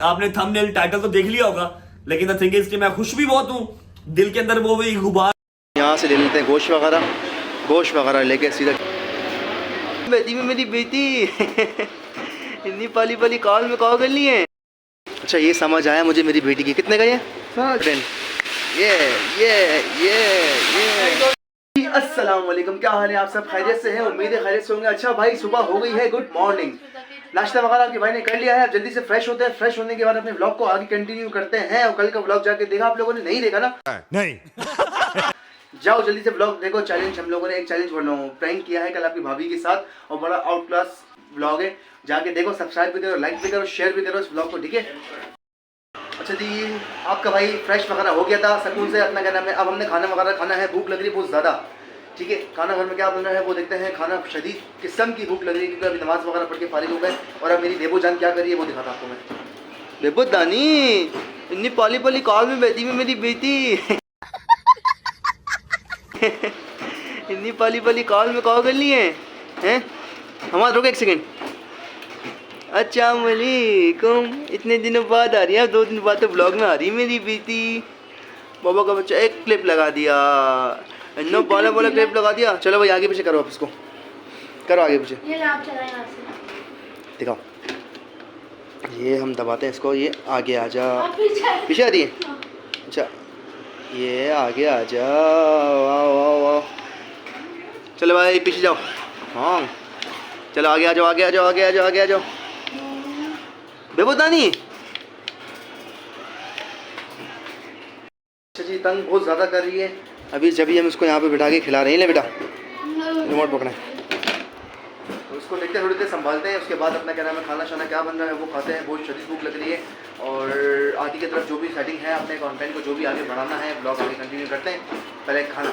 आपने thumbnail title तो देख लिया होगा, लेकिन द थिंग इज कि मैं खुश भी बहुत हूँ, दिल के अंदर वो भी गुबार। यहाँ से ले लेते हैं गोश्त वगैरह लेके सीधा बेटी में मेरी बेटी इतनी पाली पाली कॉल में कॉल कर ली है। अच्छा ये समझ आया मुझे मेरी बेटी की कितने का ये अस्सलाम वालेकुम, क्या हाल है? आप सब खैरियत से हैं? उम्मीद है खैरियत से होंगे। अच्छा भाई सुबह हो गई है, गुड मॉर्निंग। नाश्ता वगैरह आपके भाई ने कर लिया है। आप जल्दी से फ्रेश होते हैं, फ्रेश होने के बाद अपने व्लॉग को आगे कंटिन्यू करते हैं। और कल का व्लॉग जाके देखा आप लोगों ने? नहीं देखा ना? नहीं जाओ जल्दी से व्लॉग देखो। चैलेंज हम लोगों ने एक चैलेंज प्रैंक किया है कल आपकी भाभी के साथ, और बड़ा आउट क्लास व्लॉग है, जाके देखो। सब्सक्राइब भी करो, लाइक भी करो, शेयर भी करो इस व्लॉग को, ठीक है? अच्छा जी, आपका भाई फ्रेश वगैरह हो गया था सुकून से, अपना क्या नाम है, अब हमने खाना वगैरह खाना है। भूख लग रही है बहुत ज़्यादा, ठीक है? खाना घर में क्या बन रहा है वो देखते हैं। खाना शदीद किस्म की भूख लग रही है क्योंकि अभी नमाज़ वगैरह पढ़ के फारिग हो गए। और अब मेरी बेबू जान क्या कर रही है वो दिखाता आपको मैं। बेबू दानी इतनी पाली पाली कॉल में बैठी में मेरी बेटी इतनी पाली पाली कॉल में कॉल कर ली हैं? हमारा रुको एक सेकेंड। अस्सलाम वालेकुम, इतने दिनों बाद आ रही है, 2 दिन बाद तो ब्लॉग में आ रही है मेरी बेटी। बाबा का बच्चा एक क्लिप लगा दिया, नो बोला क्लिप लगा दिया। चलो भाई आगे पीछे करो, आप इसको करो आगे पीछे, ये आप चलाएं यहाँ से। दिखाओ। ये हम दबाते हैं इसको, ये आगे आ जा। आप पीछे आ रही है? अच्छा ये आगे आ जा, वाह वाह वाह। चलो भाई पीछे जाओ। हाँ चलो आगे आ जाओ, आगे आ जाओ, आगे आ जाओ, आगे आ जाओ। बेबूदानी अच्छा जी, तंग बहुत ज़्यादा कर रही है। अभी जब हम इसको यहाँ पे बिठा के खिला रहे हैं। ले बेटा रिमोट पकड़े, तो उसको देखते हैं, थोड़ी देर संभालते हैं। उसके बाद अपना क्या नाम है, खाना शाना क्या बन रहा है वो खाते हैं। बहुत शदीद भूख लग रही है। और आगे की तरफ जो भी सेटिंग है अपने कंटेंट को जो भी आगे बढ़ाना है, ब्लॉग आगे कंटिन्यू करते हैं। पहले खाना।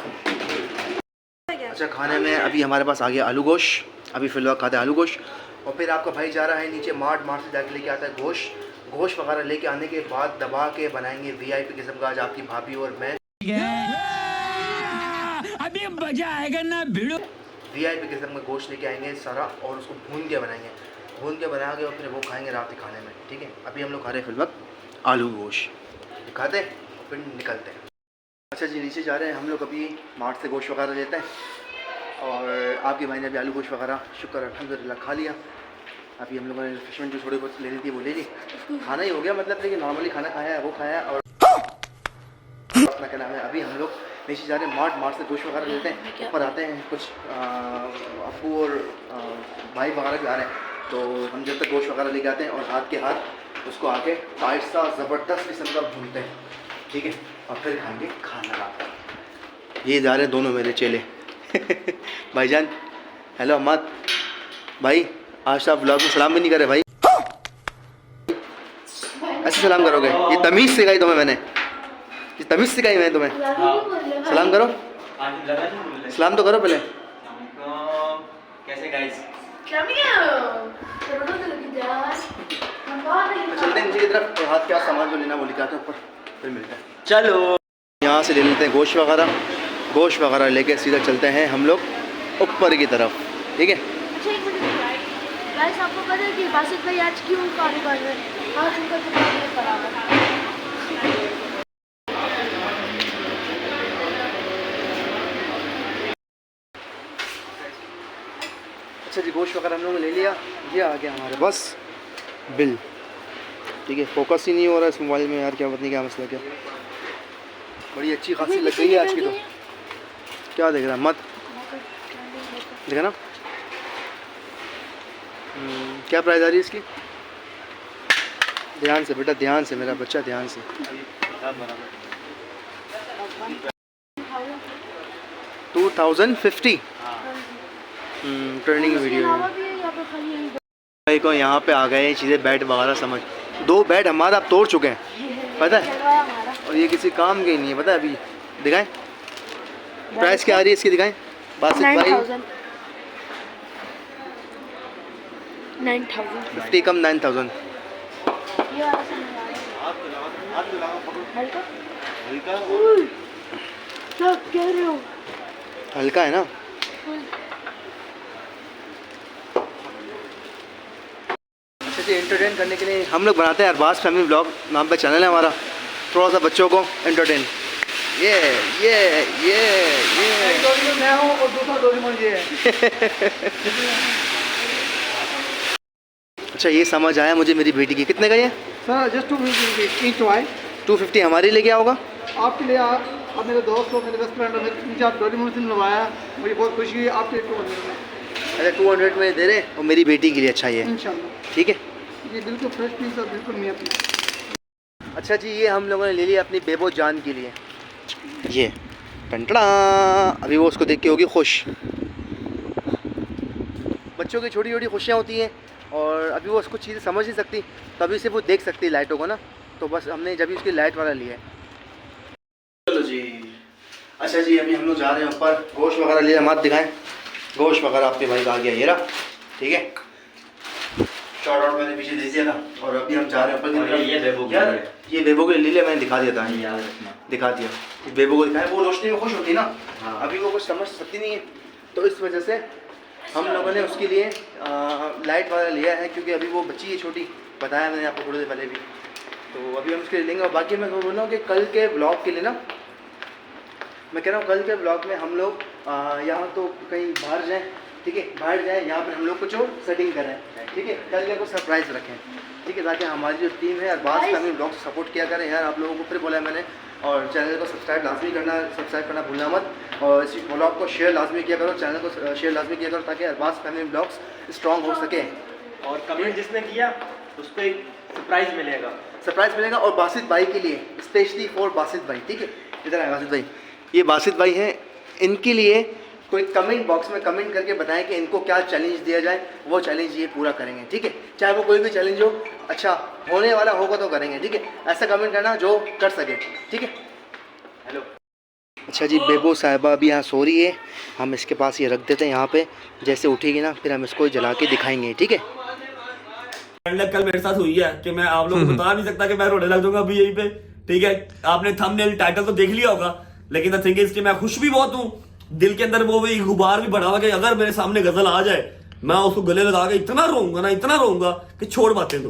अच्छा खाने में अभी हमारे पास आ गया आलू गोश्त। अभी फिलहाल खाते हैं आलू गोश्त। और फिर आपका भाई जा रहा है नीचे मार्ट से जाके लेके आता है गोश्त वगैरह। लेके आने के बाद दबा के बनाएंगे VIP किस्म का आज आपकी भाभी और मैं। अभी मजा आएगा ना भिड़ो। VIP किस्म का गोश्त लेके आएंगे सारा, और उसको भून के बनाएंगे। भून के बना के और फिर वो खाएंगे रात के खाने में, ठीक है? अभी हम लोग खा रहे हैं फिलहाल आलू गोश्त, खाते हैं फिर निकलते हैं। अच्छा जी नीचे जा रहे हैं हम लोग, अभी मार्ट से गोश्त वगैरह लेते हैं। और आपके भाई ने अभी आलू गोश्त वगैरह शुक्र अल्हम्दुलिल्लाह खा लिया। अभी हम लोगों ने रिफ्रेशमेंट जो थोड़ी बहुत लेनी थी वो ले ली। खाना ही हो गया मतलब, लेकिन नॉर्मली खाना खाया है वो खाया। और अपना क्या नाम है, अभी हम लोग नीचे जा रहे हैं मार्ट से गोश्त वगैरह लेते हैं। ऊपर आते हैं, कुछ अप्पू और भाई वगैरह भी आ रहे हैं, तो हम जब तक गोश्त वगैरह लेके आते हैं और हाथ के हाथ उसको आके टाइट सा ज़बरदस्त किस्म का भूनते हैं, ठीक है? और फिर खाएंगे खाना रात का। ये जा रहे हैं दोनों मेरे चेले भाईजान। हेलो अम्मद भाई, आज तो आप ब्लॉग में सलाम भी नहीं करे भाई। ऐसे सलाम करोगे? ये तमीज़ सिखाई तुम्हें मैंने, ये तमीज़ सिखाई मैंने तुम्हें। सलाम करो, सलाम तो करो पहले। कैसे गाइस? चलते हैं नीचे की तरफ, हाथ के हाथ सामान जो लेना वो लेके आते हैं ऊपर, फिर मिलते हैं। चलो यहाँ से ले लेते हैं गोश्त वगैरह लेके सीधा चलते हैं हम लोग ऊपर की तरफ, ठीक है? अच्छा एक मिनट गाइस, आपको पता है कि बासित भाई आज क्यों कारोबार में आज उनका कितना खराब है? अच्छा जी गोश्त वगैरह हम लोगों ने ले लिया। ये आ गया हमारे पास बिल, ठीक है? फोकस ही नहीं हो रहा इस मोबाइल में यार, क्या पता नहीं क्या मसला क्या। बड़ी अच्छी खासी लग गई है आज की तो। क्या देख रहा है? मत देखा ना। क्या प्राइस आ रही है इसकी? ध्यान से बेटा, ध्यान से मेरा बच्चा, ध्यान से। 2050 ट्रेंडिंग वीडियो है भाई को। यहाँ पे आ गए चीज़ें, बेड वगैरह समझ। 2 बेड हमारा आप तोड़ चुके हैं पता है, और ये किसी काम के ही नहीं है पता है। अभी दिखाएं प्राइस क्या आ रही है इसकी, दिखाएं बासित भाई। 50 कम 9000। हल्का है ना? अच्छा जी एंटरटेन करने के लिए हम लोग बनाते हैं अरबाज फैमिली व्लॉग नाम पे चैनल है हमारा, थोड़ा सा बच्चों को एंटरटेन। ये मैं हूँ और दूसरा डोरेमोन ये है। अच्छा ये समझ आया मुझे मेरी बेटी की। कितने का ये? सर जस्ट 250 ईच आए। 250 हमारे लिए क्या होगा? आपके लिए आप मेरे दोस्त हो, मेरे बेस्ट फ्रेंड हो, मुझे आप डोरेमोन से मिलवाया, मुझे बहुत खुशी हुई। आपके 200 में। अच्छा 200 में दे रहे हैं और मेरी बेटी के लिए। अच्छा ये इंशाल्लाह ठीक है। ये बिल्कुल फ्रेश पीस और बिल्कुल नियत पीस। अच्छा जी ये हम लोगों ने ले लिया अपनी बेबो जान के लिए। ये टंटड़ा, अभी वो उसको देख के होगी खुश। बच्चों की छोटी छोटी खुशियाँ होती हैं और अभी वो उसको चीज़ें समझ नहीं सकती, तो अभी सिर्फ वो देख सकती है लाइटों को ना, तो बस हमने जब उसकी लाइट वाला लिया है। चलो जी। अच्छा जी अभी हम लोग जा रहे हैं ऊपर, गोश्त वगैरह लिया, मत दिखाएं गोश्त वगैरह आपके भाई का आ गया ये रहा, ठीक है। शॉर्ट आउट मैंने पीछे दे दिया था और अभी हम जा रहे हैं ऊपर की तरफ। ये बेबो के लिए मैंने दिखा दिया था, दिखा दिया बेबो को दिखाया। वो रोशनी में खुश होती है ना, अभी वो कुछ समझ सकती नहीं है, तो इस वजह से हम लोगों ने उसके लिए लाइट वाला लिया है, क्योंकि अभी वो बच्ची है छोटी, बताया मैंने आपको थोड़ी देर पहले भी। तो अभी हम उसके लिए लेंगे। और बाकी मैं बोल रहा हूँ कि कल के ब्लॉग के लिए ना, मैं कह रहा हूँ कल के ब्लॉग में हम लोग यहाँ तो कहीं बाहर जाएँ, ठीक है, बाहर जाएँ, यहाँ पर हम लोग कुछ और सेटिंग करें, ठीक है, कल के कुछ सरप्राइज़ रखें, ठीक है, ताकि हमारी जो टीम है अरबाज फैमिली ब्लॉग से सपोर्ट किया करें यार। आप लोगों को फिर बोला है मैंने, और चैनल को सब्सक्राइब लाजमी करना, सब्सक्राइब करना भूलना मत, और इस ब्लॉग को शेयर लाजमी किया करो, चैनल को शेयर लाजमी किया करो, ताकि अरबाज फैमिली ब्लॉग्स स्ट्रॉन्ग हो सके। और कमेंट जिसने किया उसको एक सरप्राइज़ मिलेगा, और बासित भाई के लिए स्पेशली फॉर बासित भाई, ठीक है, इधर आए बासित भाई, ये बासित भाई हैं, इनके लिए कोई कमेंट बॉक्स में कमेंट करके बताएं कि इनको क्या चैलेंज दिया जाए, वो चैलेंज ये पूरा करेंगे, ठीक है, चाहे वो कोई भी चैलेंज हो, अच्छा होने वाला होगा तो करेंगे, ठीक है, ऐसा कमेंट करना जो कर सके, ठीक है। हेलो। अच्छा जी बेबो साहिबा अभी यहाँ सो रही है, हम इसके पास ये रख देते हैं यहाँ पे, जैसे उठेगी ना फिर हम इसको जला के दिखाएंगे, ठीक है। कल मेरे साथ हुई है कि मैं आप लोगों को बता नहीं सकता कि मैं रोने लग जाऊंगा अभी यहीं पे, ठीक है। आपने थंबनेल टाइटल तो देख लिया होगा, लेकिन द थिंग इज कि मैं खुश भी बहुत हूँ, दिल के अंदर वो भी गुबार भी बढ़ा हुआ कि अगर मेरे सामने गजल आ जाए मैं उसको गले लगा के इतना रोऊंगा कि छोड़ बातें। तो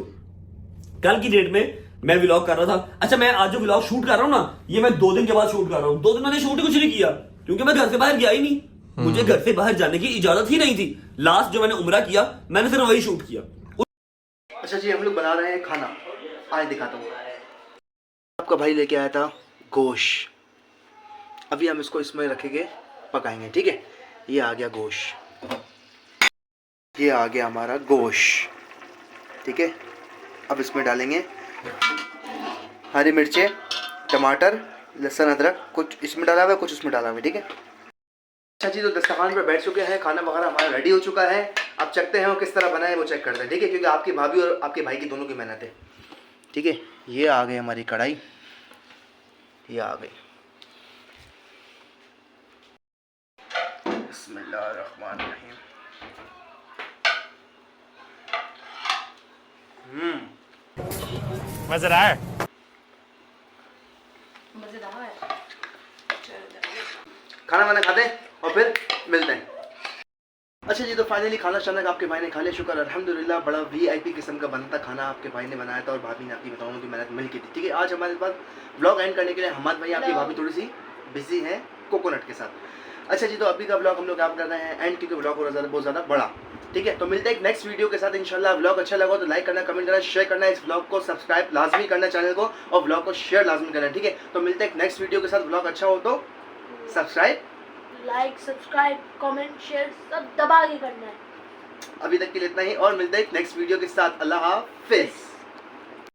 कल की डेट में मैं व्लॉग कर रहा था। अच्छा मैं आज जो व्लॉग शूट कर रहा हूँ ना, ये मैं 2 दिन के बाद शूट कर रहा हूँ। 2 दिन मैंने शूट कुछ नहीं किया, क्योंकि मैं घर से बाहर गया ही नहीं, मुझे घर से बाहर जाने की इजाजत ही नहीं थी। लास्ट जो मैंने उम्रा किया मैंने सिर्फ वही शूट किया। अच्छा जी हम लोग बना रहे हैं खाना, आज दिखाता हूँ। आपका भाई लेके आया था गोश्त, अभी हम इसको इसमें रखेंगे, पकाएंगे, ठीक है। ये आ गया गोश्त, ये आ गया हमारा गोश्त, ठीक है। अब इसमें डालेंगे हरी मिर्चें, टमाटर, लहसुन, अदरक, कुछ इसमें डाला हुआ है, कुछ उसमें डाला हुआ है, ठीक है। अच्छा जी तो दस्तरखान पर बैठ चुके हैं, खाना वगैरह हमारा रेडी हो चुका है। अब चखते हैं वो किस तरह बना है, वो चेक करते हैं, ठीक है, क्योंकि आपकी भाभी और आपके भाई की दोनों की मेहनत है, ठीक है। ये आ गई हमारी कढ़ाई, ये आ गई। बिस्मिल्लाहिर्रहमानिर्रहीम। मज़ेदार खाना वाना खाते हैं और फिर मिलते हैं। अच्छा जी तो फाइनली खाना शाना का आपके भाई ने खा लिया, शुक्र अल्हम्दुलिल्लाह। बड़ा VIP किस्म का बनता खाना आपके भाई ने बनाया था और भाभी ने आपकी बताऊँ की मेहनत मिल की थी, ठीक है। आज हमारे पास ब्लॉग एंड करने के लिए हमारे भाई आपकी भाभी थोड़ी सी बिजी हैं कोकोनट के साथ। अच्छा जी तो अभी का ब्लॉग हम लोग आप कर रहे हैं एंड, क्योंकि ब्लॉग हो रहा है बहुत ज़्यादा बड़ा, ठीक है। तो मिलते हैं एक नेक्स्ट वीडियो के साथ इंशाल्लाह। ब्लॉग अच्छा लगा तो लाइक करना, कमेंट करना, शेयर करना, इस ब्लॉग को सब्सक्राइब लाजमी करना चैनल को, और ब्लॉग को शेयर लाजमी करना, ठीक है। तो मिलते हैं एक नेक्स्ट वीडियो के साथ। ब्लॉग अच्छा हो तो subscribe, like, subscribe, comment, share सब दबा के करना है। अभी तक के लिए इतना ही, और मिलते हैं एक नेक्स्ट वीडियो के साथ। अल्लाह हाफिज़।